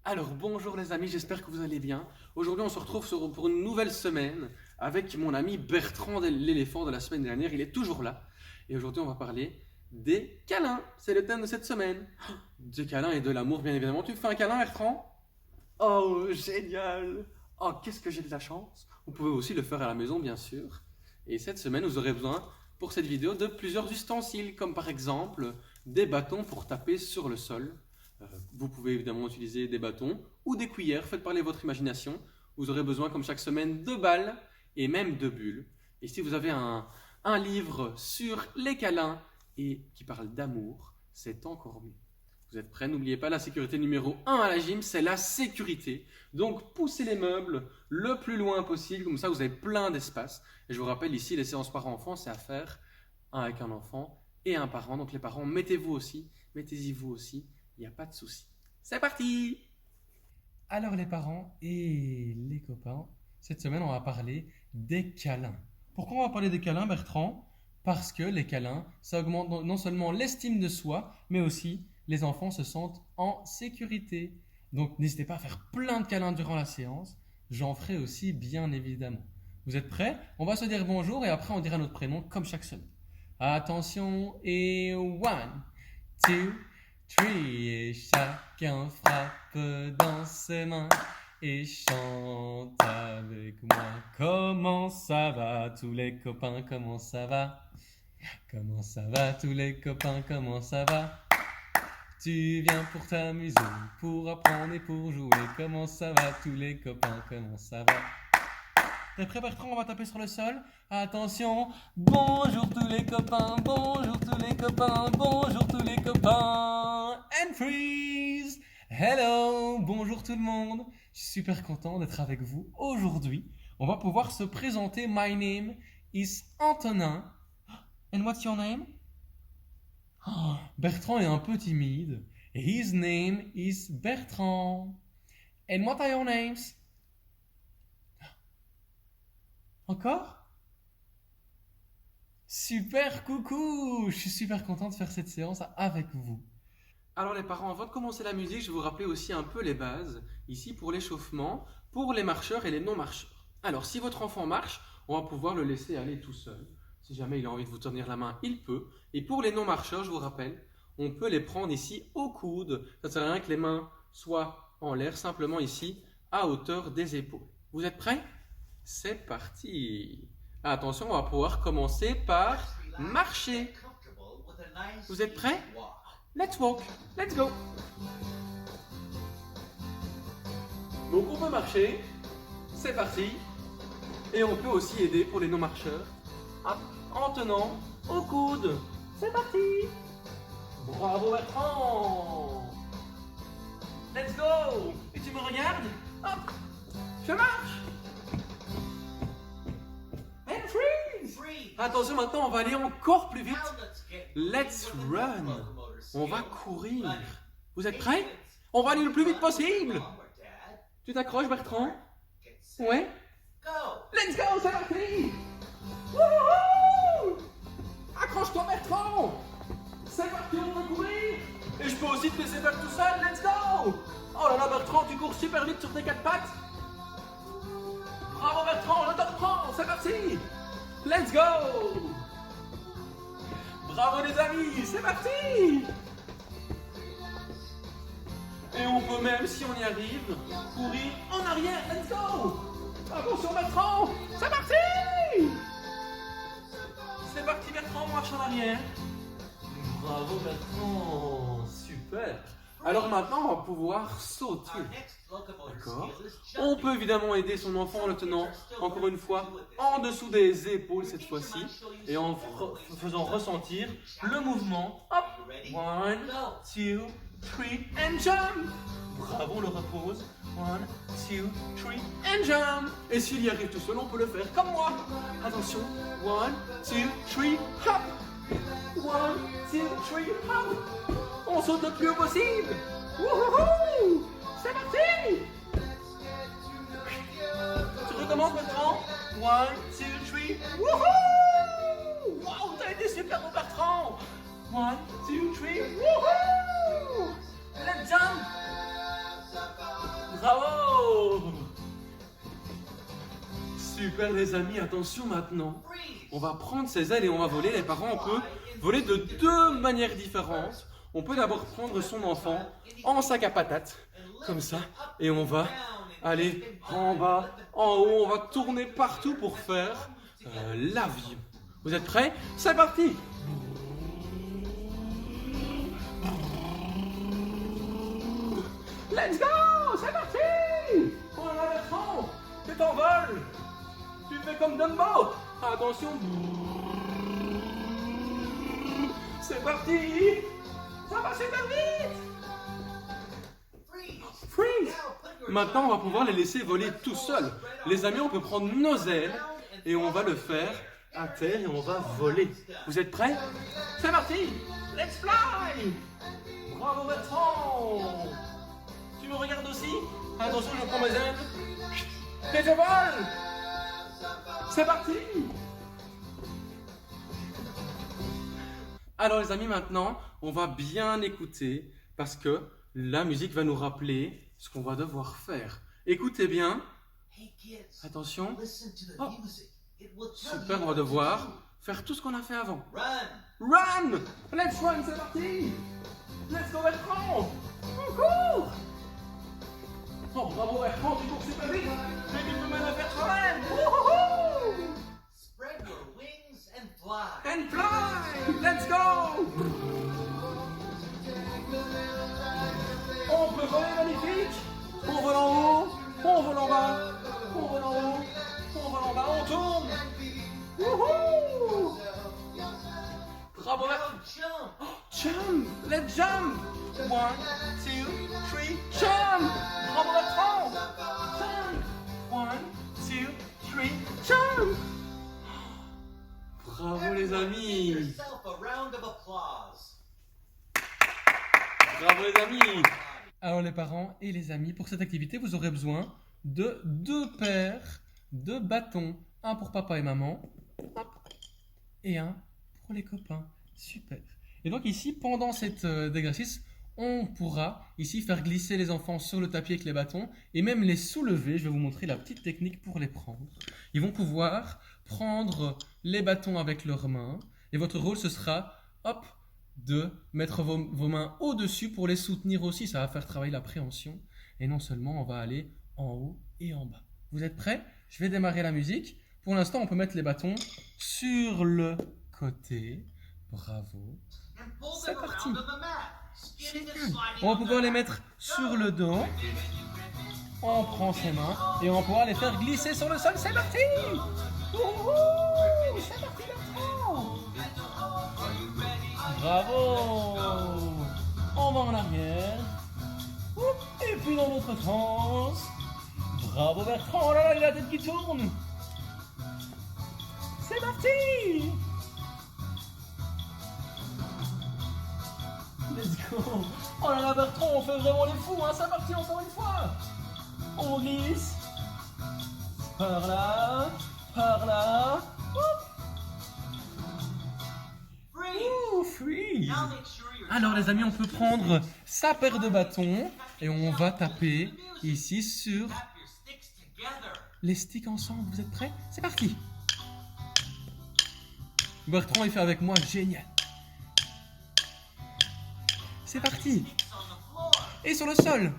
Alors bonjour les amis, j'espère que vous allez bien. Aujourd'hui on se retrouve pour une nouvelle semaine avec mon ami Bertrand l'éléphant de la semaine dernière, il est toujours là. Et aujourd'hui on va parler des câlins, c'est le thème de cette semaine. Des câlins et de l'amour bien évidemment. Tu me fais un câlin Bertrand? Oh génial! Oh qu'est-ce que j'ai de la chance! Vous pouvez aussi le faire à la maison bien sûr. Et cette semaine vous aurez besoin pour cette vidéo de plusieurs ustensiles comme par exemple des bâtons pour taper sur le sol. Vous pouvez évidemment utiliser des bâtons ou des cuillères, faites parler votre imagination. Vous aurez besoin, comme chaque semaine, de balles et même de bulles. Et si vous avez un livre sur les câlins et qui parle d'amour, c'est encore mieux. Vous êtes prêts? N'oubliez pas la sécurité numéro 1 à la gym, c'est la sécurité. Donc poussez les meubles le plus loin possible, comme ça vous avez plein d'espace. Et je vous rappelle ici, les séances parents-enfants, c'est à faire un avec un enfant et un parent. Donc les parents, mettez-y vous aussi. Il n'y a pas de souci. C'est parti! Alors les parents et les copains, cette semaine on va parler des câlins. Pourquoi on va parler des câlins, Bertrand? Parce que les câlins, ça augmente non seulement l'estime de soi, mais aussi les enfants se sentent en sécurité. Donc n'hésitez pas à faire plein de câlins durant la séance. J'en ferai aussi bien évidemment. Vous êtes prêts? On va se dire bonjour et après on dira notre prénom comme chaque semaine. Attention et one, two, three, et chacun frappe dans ses mains et chante avec moi. Comment ça va tous les copains, comment ça va? Comment ça va tous les copains, comment ça va? Tu viens pour t'amuser, pour apprendre et pour jouer. Comment ça va tous les copains, comment ça va? T'es prêt Bertrand? On va taper sur le sol. Attention. Bonjour tous les copains, bonjour tous les copains, bonjour tous les copains. And freeze. Hello, bonjour tout le monde. Je suis super content d'être avec vous aujourd'hui. On va pouvoir se présenter. My name is Antonin. And what's your name? Oh, Bertrand est un peu timide. His name is Bertrand. And what are your names? Encore? Super, coucou! Je suis super content de faire cette séance avec vous. Alors les parents, avant de commencer la musique, je vais vous rappeler aussi un peu les bases, ici pour l'échauffement, pour les marcheurs et les non-marcheurs. Alors si votre enfant marche, on va pouvoir le laisser aller tout seul. Si jamais il a envie de vous tenir la main, il peut. Et pour les non-marcheurs, je vous rappelle, on peut les prendre ici au coude. Ça ne sert à rien que les mains soient en l'air, simplement ici, à hauteur des épaules. Vous êtes prêts? C'est parti. Attention, on va pouvoir commencer par marcher. Vous êtes prêts? Let's walk. Let's go. Donc on peut marcher. C'est parti. Et on peut aussi aider pour les non-marcheurs en tenant au coude. C'est parti. Bravo Bertrand. Let's go. Et tu me regardes? Hop. Je marche. Attention, maintenant on va aller encore plus vite. Let's run. On va courir. Vous êtes prêts? On va aller le plus vite possible. Tu t'accroches Bertrand? Ouais? Let's go, c'est parti. Wouhou! Accroche-toi Bertrand. C'est parti, on va courir. Et je peux aussi te laisser faire tout seul. Let's go. Oh là là Bertrand, tu cours super vite sur tes quatre pattes. Bravo Bertrand, je te reprends. C'est parti. Let's go! Bravo les amis, c'est parti! Et on peut même, si on y arrive, courir en arrière. Let's go! Attention Bertrand, c'est parti! C'est parti Bertrand, on marche en arrière. Bravo Bertrand, super! Alors maintenant, on va pouvoir sauter. D'accord. On peut évidemment aider son enfant en le tenant, encore une fois, en dessous des épaules cette fois-ci, et en faisant ressentir le mouvement. Hop. 1, 2, 3, and jump. Bravo, on le repose. 1, 2, 3, and jump. Et s'il y arrive tout seul, on peut le faire comme moi. Attention. 1, 2, 3, hop. 1, 2, 3, hop. On saute le plus haut possible. Wouhou! C'est parti! Tu recommences Bertrand? 1, 2, 3, wouhou! Wow, t'as été super bon Bertrand! 1, 2, 3, wouhou! Let's jump! Bravo! Super les amis, attention maintenant. On va prendre ses ailes et on va voler. Les parents, on peut voler de deux manières différentes. On peut d'abord prendre son enfant en sac à patates, comme ça, et on va aller en bas, en haut, on va tourner partout pour faire l'avion. Vous êtes prêts? C'est parti! Let's go! C'est parti! Oh là là, Bertrand! Tu t'envoles! Tu fais comme Dumbo! Attention! C'est parti! Ça va super vite! Freeze! Maintenant, on va pouvoir les laisser voler tout seuls. Les amis, on peut prendre nos ailes et on va le faire à terre et on va voler. Vous êtes prêts? C'est parti! Let's fly! Bravo Bertrand! Tu me regardes aussi? Attention, je prends mes ailes. Et je vole! C'est parti! Alors les amis, maintenant, on va bien écouter parce que la musique va nous rappeler ce qu'on va devoir faire. Écoutez bien. Attention. Oh. Super, on va devoir faire tout ce qu'on a fait avant. Run! Let's run, c'est parti! Let's go Bertrand! On court! Oh bravo Bertrand, tu cours super vite! Mais tu peux même faire toi-même! Spread your wings and fly! And fly! Let's go! On peut voler magnifique! On vole en haut, on vole en bas, on vole en haut, on vole en bas, on tourne! Wouhou! Bravo Bertrand! Oh, jump! Let's jump! 1, 2, 3, jump! Bravo Bertrand! Jump! 1, 2, 3, jump! Bravo les amis! Yourself a round of applause. Bravo les amis! Alors les parents et les amis, pour cette activité, vous aurez besoin de 2 paires de bâtons. Un pour papa et maman, et un pour les copains. Super! Et donc ici, pendant cet exercice, on pourra ici faire glisser les enfants sur le tapis avec les bâtons et même les soulever. Je vais vous montrer la petite technique pour les prendre. Ils vont pouvoir prendre les bâtons avec leurs mains et votre rôle ce sera, hop, de mettre vos mains au-dessus pour les soutenir aussi. Ça va faire travailler l'appréhension et non seulement on va aller en haut et en bas. Vous êtes prêts? Je vais démarrer la musique. Pour l'instant, on peut mettre les bâtons sur le côté. Bravo. C'est parti. On va pouvoir les mettre sur le dos. On prend ses mains et on va pouvoir les faire glisser sur le sol. C'est parti! Wouhou! C'est parti Bertrand! Bravo! On va en arrière. Et puis dans l'autre sens. Bravo Bertrand! Oh là là, il a la tête qui tourne! C'est parti! Let's go! Oh là là Bertrand, on fait vraiment les fous, hein! C'est parti encore une fois! On glisse! Par là! Par là! Ouh, freeze! Alors les amis, on peut prendre sa paire de bâtons et on va taper ici sur les sticks ensemble. Vous êtes prêts? C'est parti! Bertrand il fait avec moi, génial! C'est parti! Et sur le sol!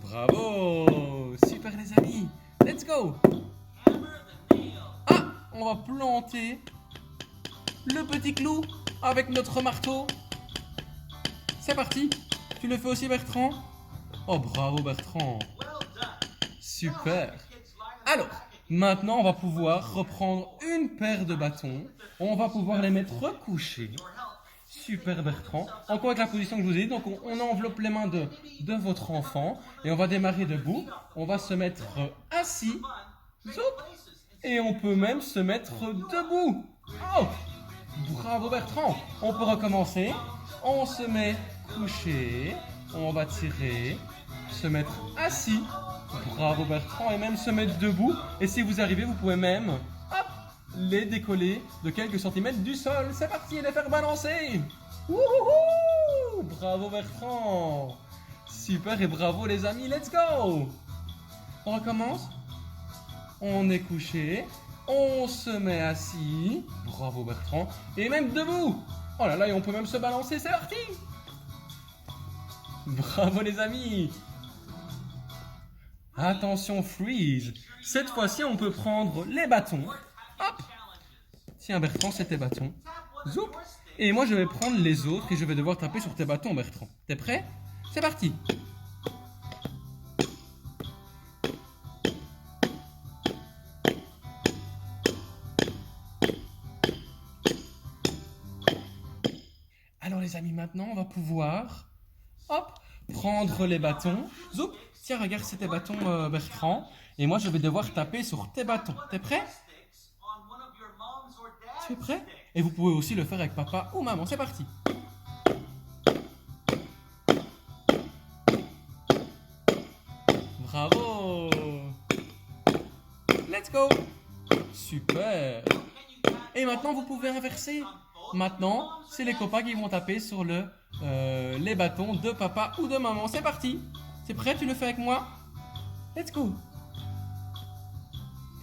Bravo! Super les amis! Let's go! Ah! On va planter le petit clou avec notre marteau. C'est parti! Tu le fais aussi Bertrand? Oh bravo Bertrand! Super! Alors, maintenant on va pouvoir reprendre une paire de bâtons. On va pouvoir les mettre recouchés. Super Bertrand. Encore avec la position que je vous ai dit. Donc on enveloppe les mains de votre enfant. Et on va démarrer debout. On va se mettre assis. Et on peut même se mettre debout. Oh! Bravo Bertrand. On peut recommencer. On se met couché. On va tirer. Se mettre assis. Bravo Bertrand. Et même se mettre debout. Et si vous arrivez, vous pouvez même... les décoller de quelques centimètres du sol. C'est parti, les faire balancer. Wouhou! Bravo Bertrand. Super et bravo les amis, let's go! On recommence. On est couché. On se met assis. Bravo Bertrand. Et même debout. Oh là là, et on peut même se balancer, c'est parti! Bravo les amis! Attention, freeze. Cette fois-ci, on peut prendre les bâtons. Hop! Tiens Bertrand, c'est tes bâtons. Zoup! Et moi, je vais prendre les autres et je vais devoir taper sur tes bâtons, Bertrand. T'es prêt? C'est parti! Alors les amis, maintenant, on va pouvoir, hop, prendre les bâtons. Zoup! Tiens, regarde, c'est tes bâtons, Bertrand. Et moi, je vais devoir taper sur tes bâtons. T'es prêt? Tu es prêt? Et vous pouvez aussi le faire avec papa ou maman. C'est parti! Bravo! Let's go! Super! Et maintenant, vous pouvez inverser. Maintenant, c'est les copains qui vont taper sur les bâtons de papa ou de maman. C'est parti! C'est prêt? Tu le fais avec moi? Let's go!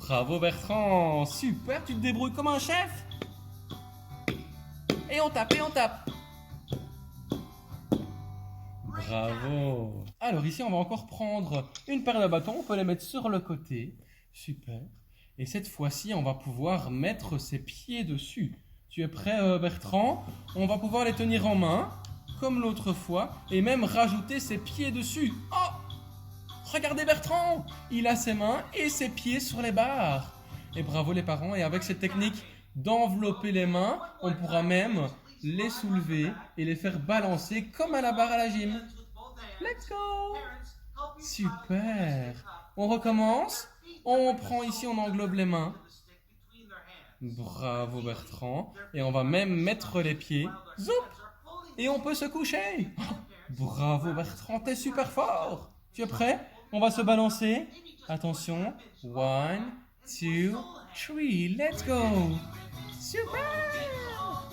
Bravo Bertrand! Super! Tu te débrouilles comme un chef! Et on tape, et on tape! Bravo! Alors ici, on va encore prendre une paire de bâtons. On peut les mettre sur le côté. Super! Et cette fois-ci, on va pouvoir mettre ses pieds dessus. Tu es prêt, Bertrand? On va pouvoir les tenir en main, comme l'autre fois, et même rajouter ses pieds dessus. Oh! Regardez Bertrand! Il a ses mains et ses pieds sur les barres. Et bravo les parents. Et avec cette technique d'envelopper les mains, on pourra même les soulever et les faire balancer comme à la barre à la gym. Let's go! Super! On recommence. On prend ici, on englobe les mains. Bravo Bertrand. Et on va même mettre les pieds. Zoup! Et on peut se coucher. Bravo Bertrand, t'es super fort. Tu es prêt? On va se balancer. Attention. 1, 2, 3. Let's go. Super!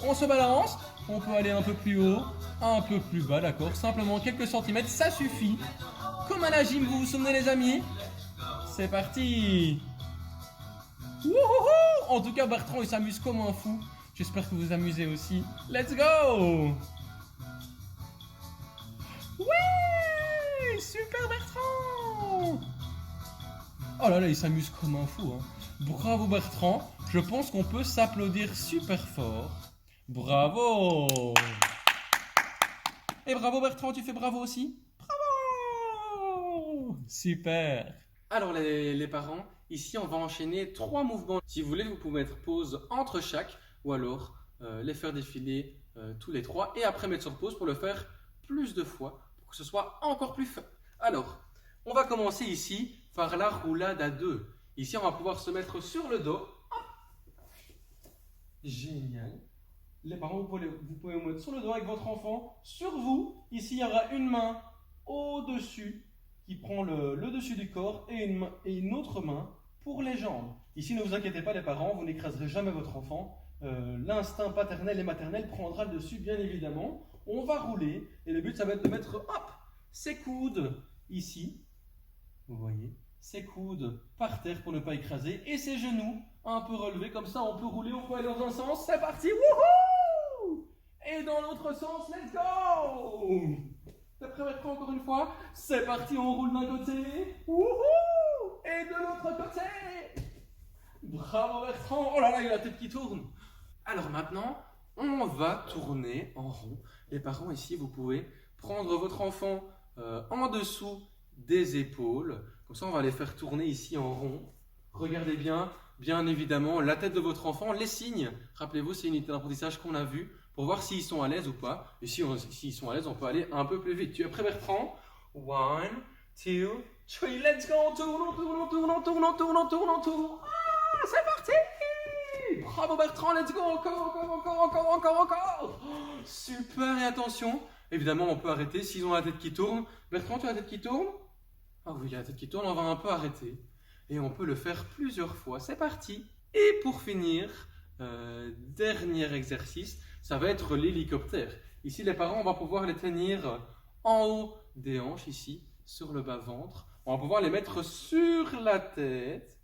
On se balance. On peut aller un peu plus haut, un peu plus bas, d'accord? Simplement quelques centimètres, ça suffit. Comme à la gym, vous vous souvenez les amis? C'est parti! Wouhouhou! En tout cas, Bertrand, il s'amuse comme un fou. J'espère que vous vous amusez aussi. Let's go! Ouais! Super Bertrand! Oh là là, il s'amuse comme un fou. Hein. Bravo Bertrand. Je pense qu'on peut s'applaudir super fort. Bravo! Et bravo Bertrand, tu fais bravo aussi? Bravo! Super! Alors les parents, ici on va enchaîner 3 mouvements. Si vous voulez, vous pouvez mettre pause entre chaque ou alors les faire défiler tous les 3 et après mettre sur pause pour le faire plus de fois pour que ce soit encore plus fun. Alors, on va commencer ici par la roulade à 2. Ici, on va pouvoir se mettre sur le dos. Génial. Les parents, vous pouvez vous mettre sur le dos avec votre enfant. Sur vous, ici, il y aura une main au-dessus qui prend le dessus du corps et une autre main pour les jambes. Ici, ne vous inquiétez pas les parents, vous n'écraserez jamais votre enfant. L'instinct paternel et maternel prendra le dessus, bien évidemment. On va rouler et le but, ça va être de mettre hop, ses coudes ici. Vous voyez, ses coudes par terre pour ne pas écraser et ses genoux un peu relevés. Comme ça, on peut rouler, on peut aller dans un sens. C'est parti, wouhou! Et dans l'autre sens, let's go! T'es prêt Bertrand encore une fois? C'est parti, on roule d'un côté. Wouhou! Et de l'autre côté. Bravo Bertrand! Oh là là, il a la tête qui tourne. Alors maintenant, on va tourner en rond. Les parents ici, vous pouvez prendre votre enfant en dessous des épaules. Comme ça, on va les faire tourner ici en rond. Regardez bien, bien évidemment, la tête de votre enfant, les signes. Rappelez-vous, c'est une unité d'apprentissage qu'on a vue pour voir s'ils sont à l'aise ou pas. Et si s'ils sont à l'aise, on peut aller un peu plus vite. Tu es prêt Bertrand? 1, 2, 3, let's go! On tourne, on tourne, on tourne, on tourne, on tourne, on tourne, on tourne. Ah, c'est parti! Bravo Bertrand, let's go! Encore! Super, et attention, évidemment on peut arrêter s'ils ont la tête qui tourne. Bertrand, tu as la tête qui tourne? Ah oui, il a la tête qui tourne, on va un peu arrêter. Et on peut le faire plusieurs fois, c'est parti! Et pour finir, dernier exercice, ça va être l'hélicoptère. Ici les parents, on va pouvoir les tenir en haut des hanches ici, sur le bas-ventre. On va pouvoir les mettre sur la tête,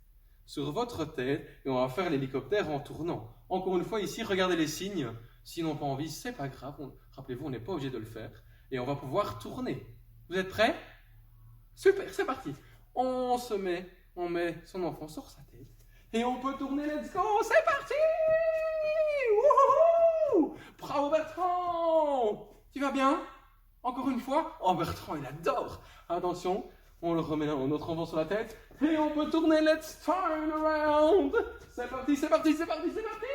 sur votre tête, et on va faire l'hélicoptère en tournant. Encore une fois, ici, regardez les signes. S'ils n'ont pas envie, c'est pas grave. Rappelez-vous, on n'est pas obligé de le faire. Et on va pouvoir tourner. Vous êtes prêts? Super, c'est parti. On met son enfant sur sa tête. Et on peut tourner, let's go, c'est parti! Wouhou! Bravo Bertrand! Tu vas bien? Encore une fois? Oh Bertrand, il adore! Attention, on le remet notre enfant sur la tête. Et on peut tourner, let's turn around! C'est parti, c'est parti, c'est parti, c'est parti!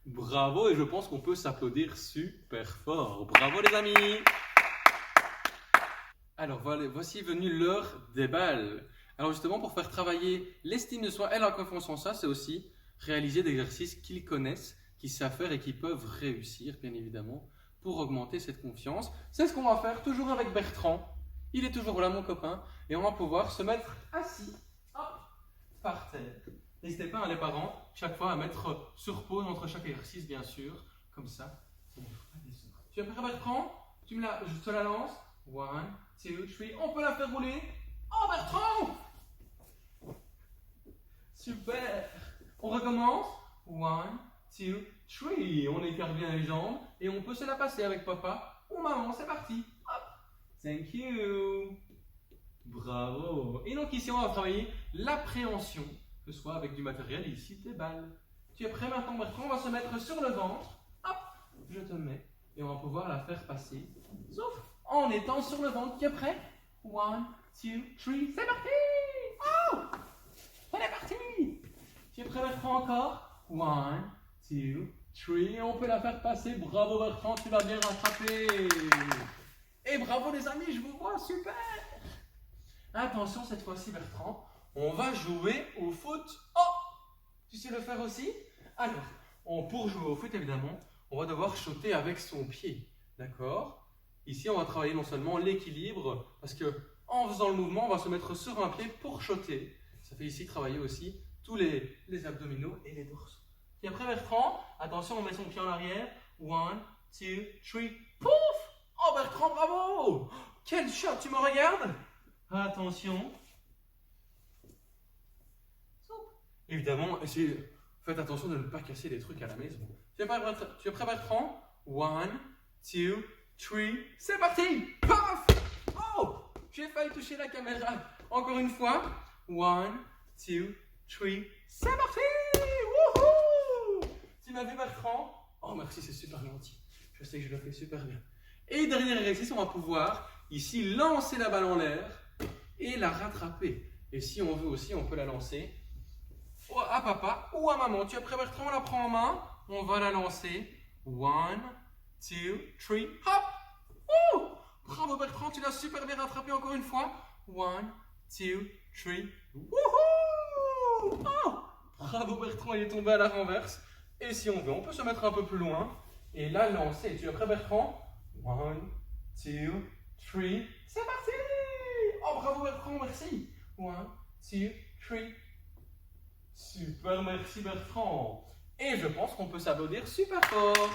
Bravo, et je pense qu'on peut s'applaudir super fort. Bravo les amis! Alors voilà, voici venue l'heure des balles. Alors justement, pour faire travailler l'estime de soi et la confiance en soi, c'est aussi réaliser des exercices qu'ils connaissent, qu'ils savent faire et qui peuvent réussir, bien évidemment, pour augmenter cette confiance. C'est ce qu'on va faire toujours avec Bertrand. Il est toujours là, mon copain, et on va pouvoir se mettre assis, hop, par terre. N'hésitez pas, les parents, chaque fois à mettre sur pause entre chaque exercice, bien sûr, comme ça. Tu es prêt, Bertrand? Je te la lance. 1, 2, 3, on peut la faire rouler. Oh Bertrand! Super! On recommence. 1, 2, 3. On écarte bien les jambes et on peut se la passer avec papa ou maman. C'est parti. Hop. Thank you. Bravo. Et donc ici on va travailler l'appréhension, que ce soit avec du matériel et ici des balles. Tu es prêt maintenant Bertrand? On va se mettre sur le ventre. Hop. Je te mets et on va pouvoir la faire passer. Sauf en étant sur le ventre. Tu es prêt? 1, 2, 3, c'est parti! Oh! On est parti! Tu es prêt Bertrand encore? 1, 2, 3, on peut la faire passer. Bravo Bertrand, tu vas bien rattraper. Et bravo les amis, je vous vois, super! Attention cette fois-ci Bertrand, on va jouer au foot. Oh! Tu sais le faire aussi? Alors, pour jouer au foot évidemment, on va devoir sauter avec son pied. D'accord? Ici, on va travailler non seulement l'équilibre, parce que en faisant le mouvement, on va se mettre sur un pied pour shotter. Ça fait ici travailler aussi tous les abdominaux et les dorsaux. Et après Bertrand, attention, on met son pied en arrière. 1, 2, 3, pouf! Oh Bertrand, bravo! Quel shot, tu me regardes? Attention. Évidemment, faites attention de ne pas casser des trucs à la maison. Tu es prêt Bertrand? 1, 2, 3, c'est parti! Paf! Oh! J'ai failli toucher la caméra. Encore une fois. 1, 2, 3, c'est parti! Wouhou! Tu m'as vu Bertrand? Oh merci, c'est super gentil. Je sais que je le fais super bien. Et dernier exercice, on va pouvoir ici lancer la balle en l'air et la rattraper. Et si on veut aussi, on peut la lancer à papa ou à maman. Tu es prêt Bertrand? On la prend en main. On va la lancer. 1, 2, 3, hop! Oh! Bravo Bertrand, tu l'as super bien rattrapé encore une fois. 1, 2, 3, wouhou! Oh! Bravo Bertrand, il est tombé à la renverse. Et si on veut, on peut se mettre un peu plus loin et la lancer. Tu es prêt Bertrand? 1, 2, 3, c'est parti! Oh bravo Bertrand, merci. 1, 2, 3. Super, merci Bertrand. Et je pense qu'on peut s'applaudir super fort.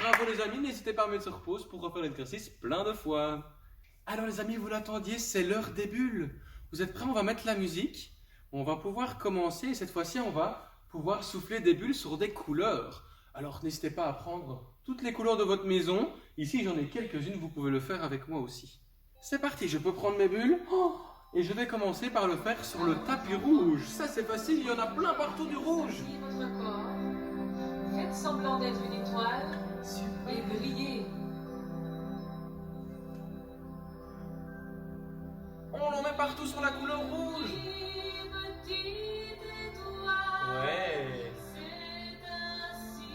Bravo les amis, n'hésitez pas à mettre sur pause pour refaire l'exercice plein de fois. Alors les amis, vous l'attendiez, c'est l'heure des bulles. Vous êtes prêts? On va mettre la musique. On va pouvoir commencer. Cette fois-ci, on va pouvoir souffler des bulles sur des couleurs. Alors n'hésitez pas à prendre toutes les couleurs de votre maison. Ici, j'en ai quelques-unes, vous pouvez le faire avec moi aussi. C'est parti, je peux prendre mes bulles. Oh! Et je vais commencer par le faire sur le tapis rouge. Ça c'est facile, il y en a plein partout du rouge. Votre corps. Faites semblant d'être une étoile et brillez. On en met partout sur la couleur rouge. Ouais. C'est ainsi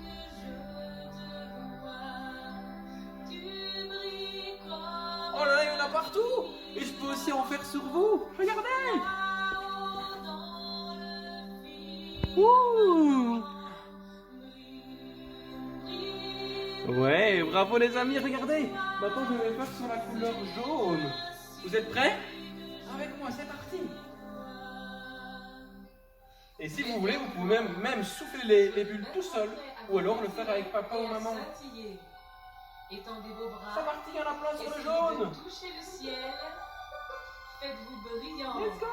que je te vois. Tu brilles comme Oh là là, il y en a partout. Et je peux aussi en faire sur vous. Regardez. Ouh. Ouais, bravo les amis, regardez. Maintenant, je vais faire sur la couleur jaune. Vous êtes prêts? Avec moi, c'est parti. Et si vous voulez, vous pouvez même souffler les bulles tout seul. Ou alors le faire avec papa ou maman. Étendez vos bras. C'est parti, il y en a plein sur le Essayez jaune. de toucher le ciel. Faites-vous brillant. Let's go.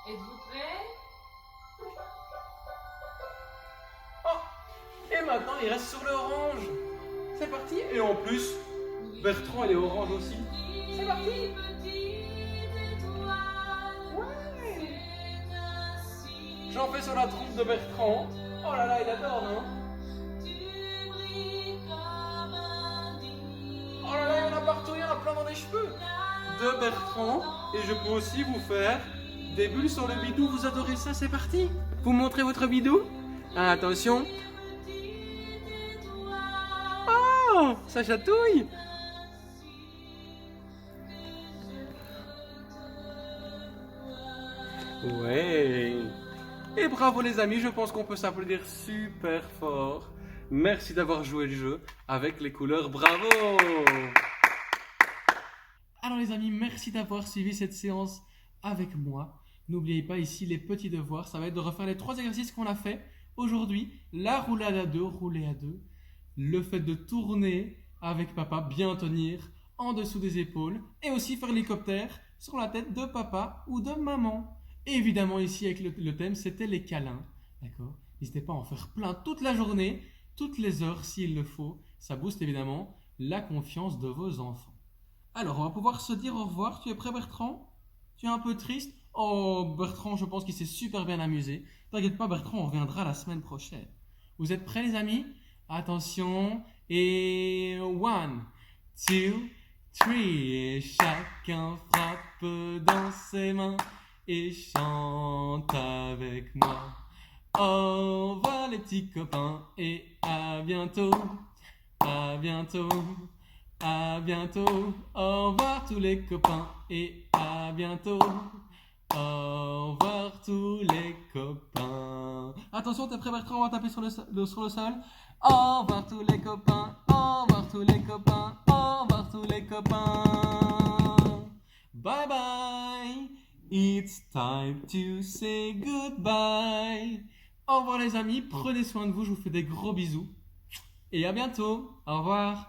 Êtes-vous prêts? Oh, et maintenant, il reste sur le orange. C'est parti. Et en plus, Bertrand, il est orange aussi. C'est parti. Ouais. J'en fais sur la trompe de Bertrand. Oh là là, il adore, non? Oh là là, il y en a partout, il y en a plein dans les cheveux. De Bertrand. Et je peux aussi vous faire des bulles sur le bidou. Vous adorez ça, c'est parti. Vous montrez votre bidou. Ah, attention. Oh, ça chatouille. Ouais. Et bravo les amis, je pense qu'on peut s'applaudir super fort. Merci d'avoir joué le jeu avec les couleurs, bravo! Alors les amis, merci d'avoir suivi cette séance avec moi. N'oubliez pas ici les petits devoirs, ça va être de refaire les 3 exercices qu'on a fait aujourd'hui. La roulade à 2, rouler à 2. Le fait de tourner avec papa, bien tenir en dessous des épaules. Et aussi faire l'hélicoptère sur la tête de papa ou de maman. Et évidemment ici avec le thème, c'était les câlins. D'accord? N'hésitez pas à en faire plein toute la journée, toutes les heures s'il le faut. Ça booste évidemment la confiance de vos enfants. Alors, on va pouvoir se dire au revoir. Tu es prêt, Bertrand? Tu es un peu triste? Oh, Bertrand, je pense qu'il s'est super bien amusé. T'inquiète pas, Bertrand, on reviendra la semaine prochaine. Vous êtes prêts, les amis? Attention. Et 1, 2, 3. Et chacun frappe dans ses mains et chante avec moi. Au revoir, les petits copains, et à bientôt. À bientôt. À bientôt, au revoir tous les copains et à bientôt. Au revoir tous les copains. Attention, t'es prêt Bertrand, on va taper sur le sol. Au revoir tous les copains, au revoir tous les copains, au revoir tous les copains. Bye bye, it's time to say goodbye. Au revoir les amis, prenez soin de vous, je vous fais des gros bisous. Et à bientôt, au revoir.